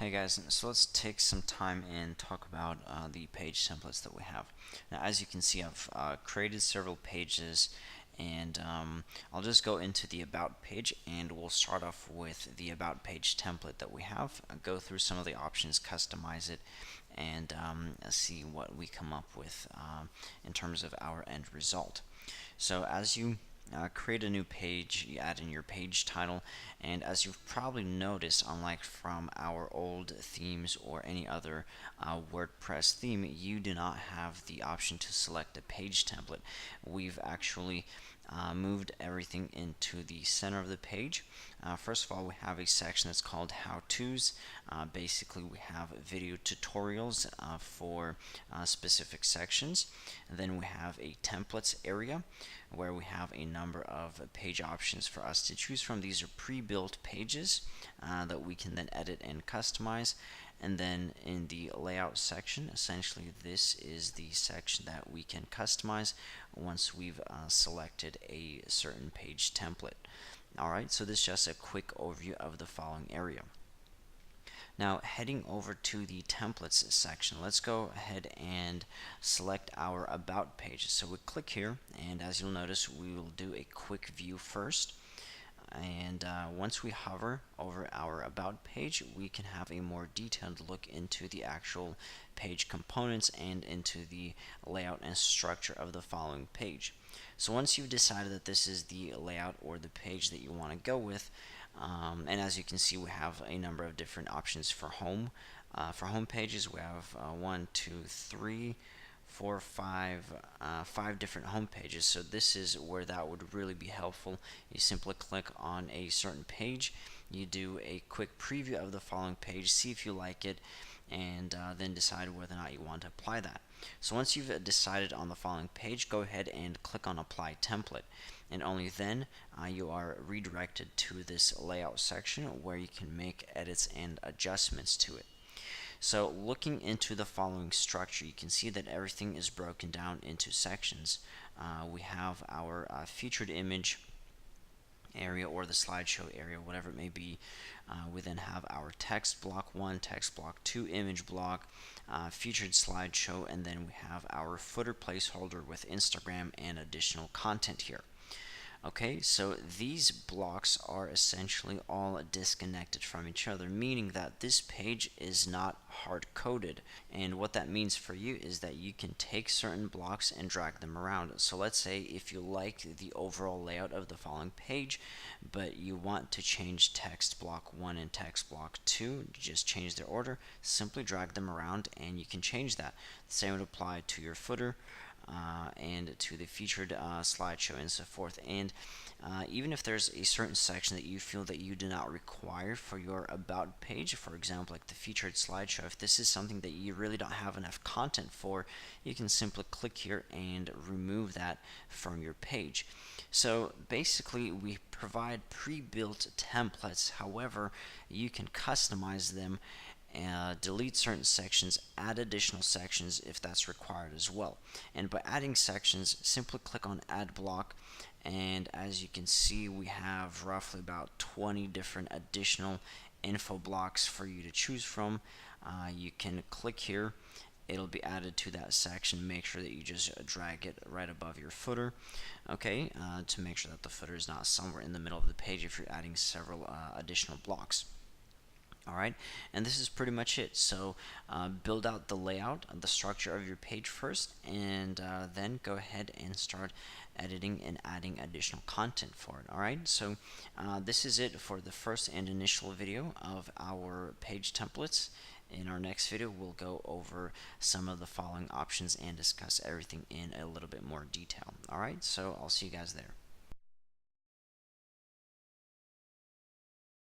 Hey guys, so let's take some time and talk about the page templates that we have. Now, as you can see, I've created several pages, and I'll just go into the About page, and we'll start off with the About page template that we have. Go through some of the options, customize it, and see what we come up with in terms of our end result. So as you create a new page, you add in your page title, and as you've probably noticed, unlike from our old themes or any other WordPress theme, you do not have the option to select a page template. We've actually moved everything into the center of the page. First of all, we have a section that's called How To's. Basically, we have video tutorials for specific sections. And then we have a templates area where we have a number of page options for us to choose from. These are pre-built pages that we can then edit and customize. And then in the layout section, essentially this is the section that we can customize once we've selected a certain page template. Alright, so this is just a quick overview of the following area. Now, heading over to the templates section, let's go ahead and select our about page. So we click here, and as you'll notice, we will do a quick view first. And once we hover over our about page, we can have a more detailed look into the actual page components and into the layout and structure of the following page. So once you've decided that this is the layout or the page that you want to go with, and as you can see, we have a number of different options for home. For home pages, we have 1, 2, 3, 4, 5 different home pages. So this is where that would really be helpful. You simply click on a certain page, you do a quick preview of the following page, see if you like it, and then decide whether or not you want to apply that. So once you've decided on the following page, go ahead and click on Apply Template, and only then you are redirected to this layout section where you can make edits and adjustments to it. So looking into the following structure, you can see that everything is broken down into sections. We have our featured image area or the slideshow area, whatever it may be. We then have our text block 1, text block 2, image block, featured slideshow, and then we have our footer placeholder with Instagram and additional content here. Okay, so these blocks are essentially all disconnected from each other, meaning that this page is not hard-coded. And what that means for you is that you can take certain blocks and drag them around. So let's say if you like the overall layout of the following page, but you want to change text block 1 and text block 2, just change their order, simply drag them around and you can change that. The same would apply to your footer. And to the featured slideshow and so forth. And even if there's a certain section that you feel that you do not require for your about page, for example like the featured slideshow, if this is something that you really don't have enough content for, you can simply click here and remove that from your page. So basically we provide pre-built templates, however you can customize them, delete certain sections, add additional sections if that's required as well. And by adding sections, simply click on Add Block, and as you can see, we have roughly about 20 different additional info blocks for you to choose from. You can click here, it'll be added to that section. Make sure that you just drag it right above your footer, okay, to make sure that the footer is not somewhere in the middle of the page if you're adding several additional blocks. Alright, and this is pretty much it. So build out the layout, the structure of your page first, and then go ahead and start editing and adding additional content for it. Alright, so this is it for the first and initial video of our page templates. In our next video, we'll go over some of the following options and discuss everything in a little bit more detail. Alright, so I'll see you guys there.